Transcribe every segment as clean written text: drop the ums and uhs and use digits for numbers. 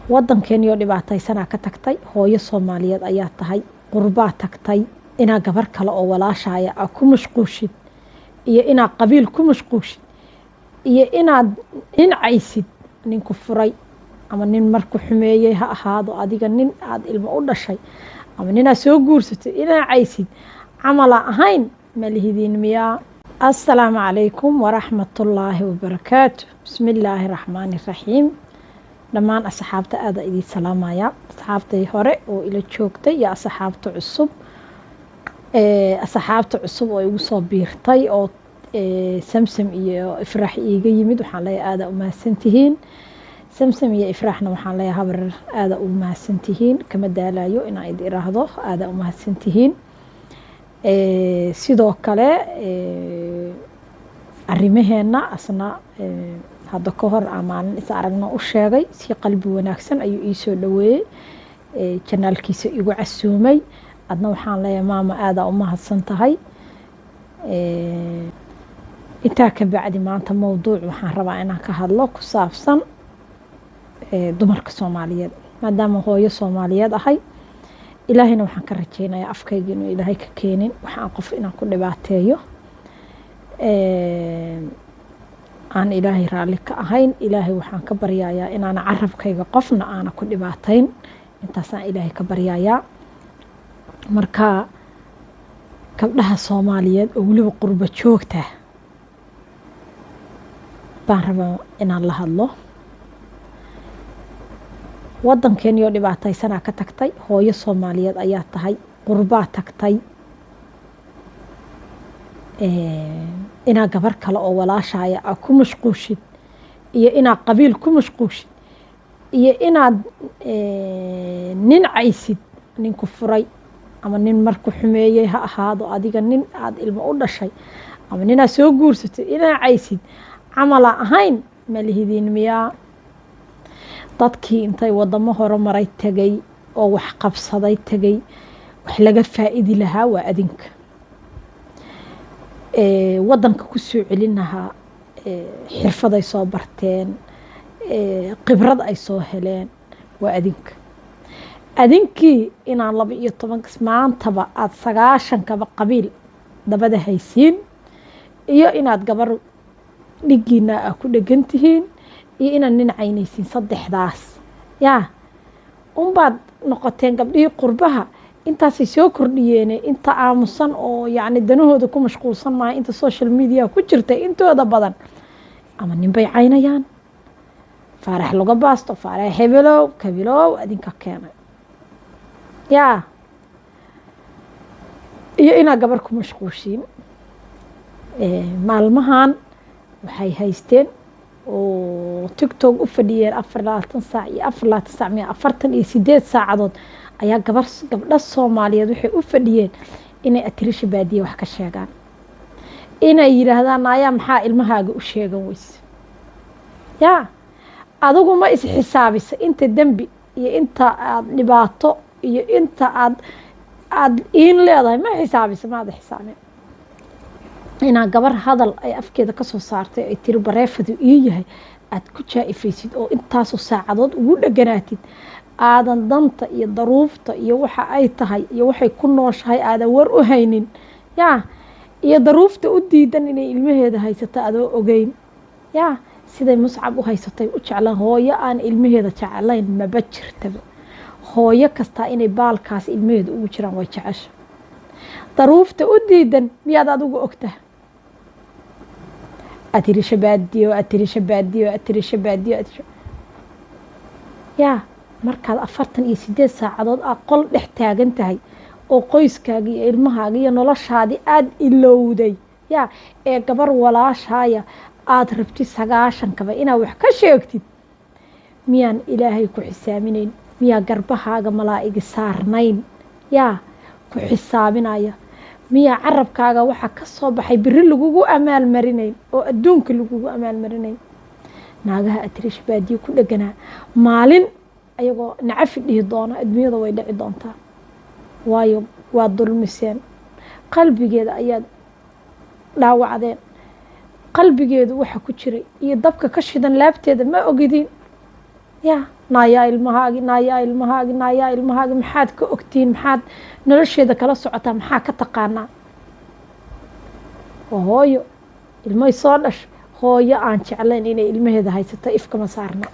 waddankeeni oo dhibaataysanaa ka tagtay, hooyo Soomaaliyeed ayaa tahay, qurbaa tagtay, inaa gabar kale oo walaashaya aa ku mashquushid iyo inaa qabiil ku mashquushid iyo inaad nin caysid ninku furay ama nin marku xumeeyey ha ahaado adiga nin aad ilmo u dhashay ama ninaa soo guursatay inaa caysid camala ahayn malihidiin miyaa. assalaamu calaykum waraxmatullaahi wabarakaatu. bismillaahi raxmaani raxiim. dhammaan asxaabta aada idiin salaamaya, asxaabtay hore oo ila joogtay iyo asxaabta cusub oo igu soo biirtay oo samsam iyo ifraax iiga yimid. waxaan leeyahay aada u mahadsantihiin. samsam iyo ifraaxna waxaan leeyahay habar aada u mahadsantihiin, kama daalayo inaan idi iraahdo aada u mahadsantihiin. sidoo kale arrimaheena asna hadda ka hor aan maalin is aragno u sheegay, si qalbi wanaagsan ayuu ii soo dhaweeyey, janaalkiisa igu casuumay. adna waxaan leeyahay maama aada u mahadsan tahay. intaa ka bacdi maanta mowduuc waxaan rabaa inaan ka hadlo ku saabsan dumarka Soomaaliyeed, maadaama hooyo Soomaaliyeed ahay. ilaahayna waxaan ka rajeynayaa afkayga inuu ilaahay ka keenin waxaan qof inaan ku dhibaateeyo, aan ilaahay raalli ka ahayn. ilaahay waxaan ka baryayaa inaan carabkayga qofna aana ku dhibaatayn, intaasaan ilaahay ka baryayaa. marka gabdhaha Soomaaliyeed oo weliba qurba joogta baan rabaa inaan la hadlo. waddankeeni oo dhibaataysanaa ka tagtay, hooyo Soomaaliyeed ayaa tahay, qurbaa tagtay, inaa gabar kale oo walaashaya aa ku mashquushid iyo inaa qabiil ku mashquushid iyo inaad nin caysid ninku furay ama nin marku xumeeyey ha ahaado adiga nin aad ilmo u dhashay ama ninaa soo guursatay inaa caysid camala ahayn malihidiin miyaa. dadkii intay wadamo horumaray tegay oo wax qabsaday tegay, wax laga faa'iidi lahaa waa adinka. waddanka ku soo celin lahaa xirfaday soo barteen, khibrad ay soo heleen waa adinka. adinkii inaan 12 maantaba aad 90 qabiil dabada haysiin iyo inaad gabar dhigiina aa ku dhegan tihiin iyo inaad nin caynaysiin, saddexdaas yaa unbaad noqoteen gabdhihii qurbaha. intaasay soo kordhiyeen, inta aamusan oo yacni danahooda ku mashquulsan maaha, inta social media ku jirtay intooda badan ama nin bay caynayaan, faarax laga baasto, faarax hebelow kabilow adinka keenay yaa, iyo inaad gabar ku mashquushiin. maalmahan waxay haysteen oo tiktok u fadhiyeen 24 saac iyo 48 saacadood ayaa gabdho Soomaaliyeed waxay u fadhiyeen inay atirisha baadiye wax ka sheegaan, inay yiraahdaan ayaa maxaa ilmahaaga u sheegan weyse yaa. adigu ma is xisaabisa inta dambi iyo inta aad dhibaato iyo inta aad in leedahay, ma xisaabisa, maada xisaabin. inaa gabar hadal ay afkeeda ka soo saartay ay tiri bareefadu ii yahay aad ku jaaifaysid oo intaasoo saacadood ugu dheganaatid, aadan danta iyo daruufta iyo waxa ay tahay iyo waxay ku nooshahay aadan war u haynin yaa, iyo daruufta u diidan inay ilmaheeda haysato adoo ogeyn yaa. siday Muscab u haysatay u jeclaan hooyo aan ilmaheeda jeclayn maba jirtaba. hooyo kastaa inay baalkaas ilmaheeda ugu jiraan way jecesha. daruufta u diidan miyaad adigu ogtahay? atirisha baadiyo yaa. markaad 48 saacadood aa qol dhex taagan tahay oo qoyskaaga iyo ilmahaaga iyo noloshaadii aad ilowday yaa, ee gabar walaashaya aad rabtid 90 inaad wax ka sheegtid, miyaan ilaahay ku xisaaminayn? miyaa garbahaaga malaa'igi saarnayn yaa ku xisaabinaya? miyaa carabkaaga waxa ka soo baxay biri lagugu amaal marinayn oo adduunka lagugu amaal marinayn? naagaha atirisha baadiye ku dheganaa maalin ayagoo nacafi dhihi doona adduunyada way dhici doontaa, waayo waa dulmiseen. qalbigeeda ayaad dhaawacdeen, qalbigeedu waxa ku jiray iyo dabka ka shidan laabteeda ma ogidin يا نايا المهاجي نايا المهاجي نايا المهاجي محاد كأكتين محاد نرشيدا كلا سعتا محا كتقانا وهويو ilmo soo dhash hooyo aan jeclayn inay ilmaheeda haysato ifka ma saarna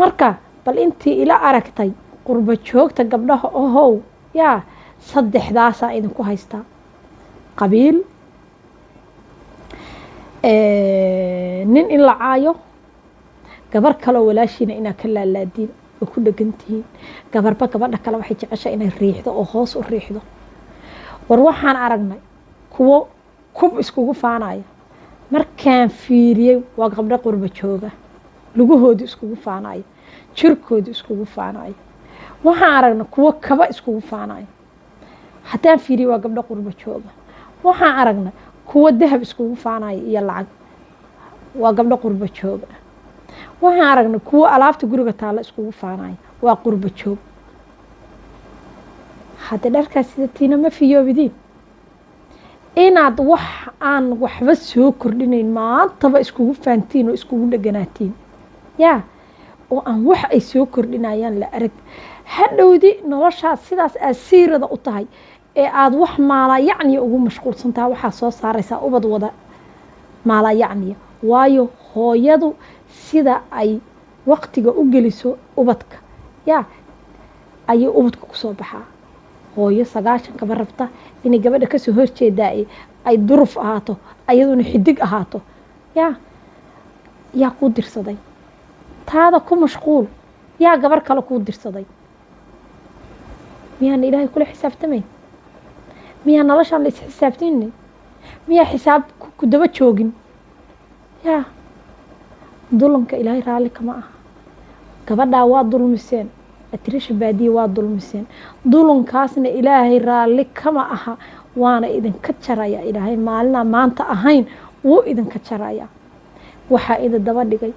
marka bal intii ila aragtay qurba joogta gabdhaha ohow yaa saddexdaasa idinku haystaa qabiil nin in la caayo gabar kaloo walaashiina inaa ka laalaadiin oo ku dhegantihiin gabarba gabadha kale waxay jeceshaa inay riixdo oo hoos u riixdo war waxaan aragnay kuwo kub iskugu faanaya markaan fiiriyey waa gabdho qurba jooga lugahooda iskugu faanaya jirkooda iskugu faanaya waxaan aragnay kuwo kaba iskugu faanaya haddaan fiiriyey waa gabdho qurba jooga waxaan aragnay kuwo dahab iskugu faanaya iyo lacag waa gabdho qurba jooga waxaan aragnay kuwo alaabta guriga taalla iskugu faanaya waa qurba joog hadda dharkaas sida tiina ma fiyoobidiin inaad wax aan waxba soo kordhinayn maantaba iskugu faantiin oo iskugu dheganaatiin yaa oo aan wax ay soo kordhinayaan la arag hadhowdi noloshaas sidaas aad siirada u tahay ee aad wax maalayacniya ugu mashquulsantaha waxaa soo saaraysaa ubad wada maalayacniya waayo hooyadu sida ay waqtiga u geliso ubadka yaa ayay ubadka kusoo baxaa hooyo 90 kaba rabta inay gabadha ka soo horjeedaa ay duruf ahaato ayaduna xidig ahaato yaa ku dirsaday taada ku mashquul yaa gabar kale ku dirsaday miyaan ilaahay kula xisaabtamay miyaan noloshaan la isxisaabtinin miyaa xisaab ku daba joogin yaa dulunka ilaahay raalli kama aha gabadhaa waa dulmiseen atrisha baadiye waa dulmiseen dulunkaasna ilaahay raalli kama aha waana idinka jaraya ilaahay maalina maanta ahayn wuu idinka jaraya waxaa idin daba dhigay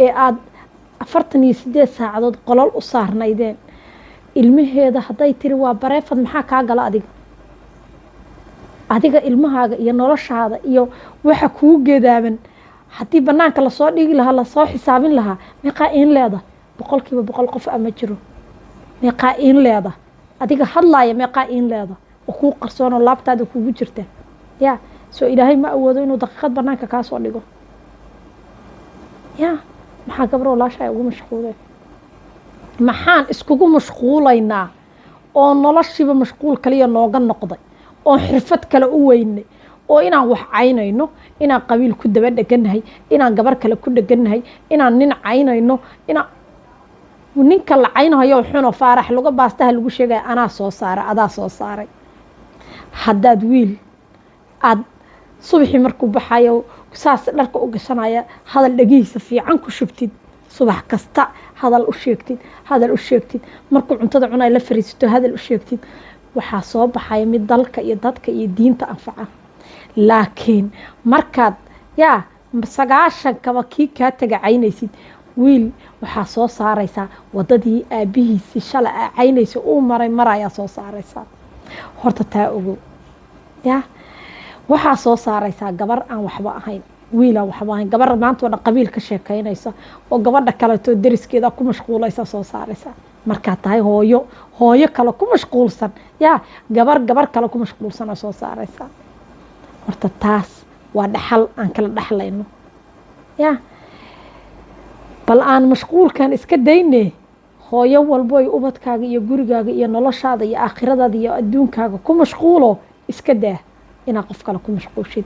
ee aad 48 saacadood qolol u saarnaydeen ilmaheeda hadday tiri waa bareefad maxaa kaa gala adiga ilmahaaga iyo noloshaada iyo waxa kuu geedaaban haddii banaanka lasoo dhigi lahaa lasoo xisaabin lahaa meeqaa in leeda 100% qof ama jiro meeqaa in leeda adiga hadlaaya meeqaa in leeda oo kuu qarsoon oo laabtaada kugu jirta yaa soo ilaahay ma awoodo inuu daqiiqad banaanka kaa soo dhigo yaa maxaa gabro laashay ugu mashquulay maxaan iskugu mashquulaynaa oo noloshiiba mashquul kaliya nooga noqday oo xirfad kale u weynay oo inaan wax caynayno inaan qabiil ku daba dhaganahay inaan gabar kale ku dhaganahay inaan nin caynayno inaan ninka la caynayo xuno faarax laga baastaha lagu sheegay anaa soo saaray adaa soo saaray haddaad wiil aad subaxii markuu baxayo saas dharka u gashanaya hadal dhagihiisa fiican ku shubtid subax kasta hadal u sheegtid markuu cuntada cunay la fariisto hadal u sheegtid waxaa soo baxaya mid dalka iyo dadka iyo diinta anfaca laakiin markaad yaa 90 kaba kii kaa tagacaynaysid wiil waxaa soo saaraysaa wadadii aabihiisi shalay caynaysa uu maraya soo saaraysaa horta taa ogow yaa waxaa soo saaraysaa gabar aan waxba ahayn wiil aan waxba ahayn gabar maanta wada qabiil ka sheekaynaysa oo gabadha kale to deriskeeda ku mashquulaysa soo saaraysaa marka tahay hooyo kale ku mashquulsan yaa gabar kale ku mashquulsan soo saaraysaa horta taas waa dhaxal aan kala dhaxlayno yaa bal aan mashquulkan iska daynay hooyo walbo ay ubadkaaga iyo gurigaaga iyo noloshaada iyo aakhiradaada iyo adduunkaaga ku mashquulo iska daa inaa qof kale ku mashquulshid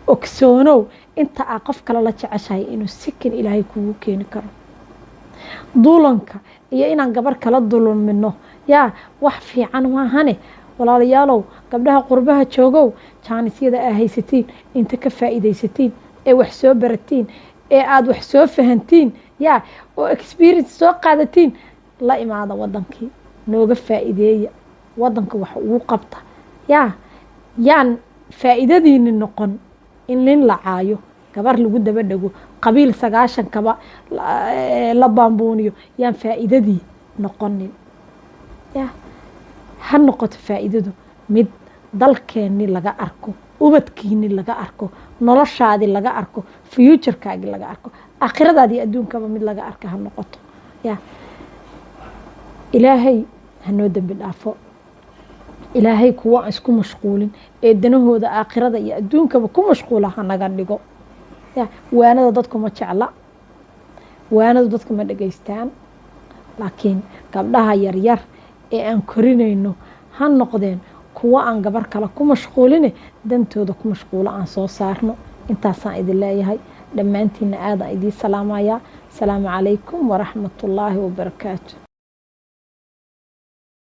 ogsoonow inta aa qof kale la jeceshahay inuu sikin ilaahay kugu keeni karo duulanka iyo inaan gabar kala dulmino yaa wax fiican maahane walaalayaalow gabdhaha qurbaha joogow jaanisyada aa haysatiin inta ka faa'iidaysatiin ee wax soo baratiin ee aad wax soo fahantiin yaa oo experience soo qaadatiin la imaada wadankii nooga faa'iideeya wadanka wax ugu qabta yaan faa'iidadiini noqon in nin la caayo gabar lagu daba dhago qabiil 90 kaba la baambuuniyo yaan faa'iidadii noqonin ha noqoto faa'iidadu mid dalkeeni laga arko ubadkiini laga arko noloshaadii laga arko futurekaagii laga arko aakhiradaadii adduunkaba mid laga arka ha noqoto ya ilaahay hanoo dembi dhaafo ilaahay kuwa aan isku mashquulin ee danahooda aakhirada iyo adduunkaba ku mashquula hanaga dhigo ya waanada dadku ma jecla waanadu dadku ma dhageystaan laakiin gabdhaha yaryar ee aan korinayno ha noqdeen kuwa aan gabar kale ku mashquuline dantooda ku mashquulo aan soo saarno intaasaan idin leeyahay dhammaantiina aadaan idiin salaamayaa asalaamu calaykum waraxmatullaahi wabarakaatu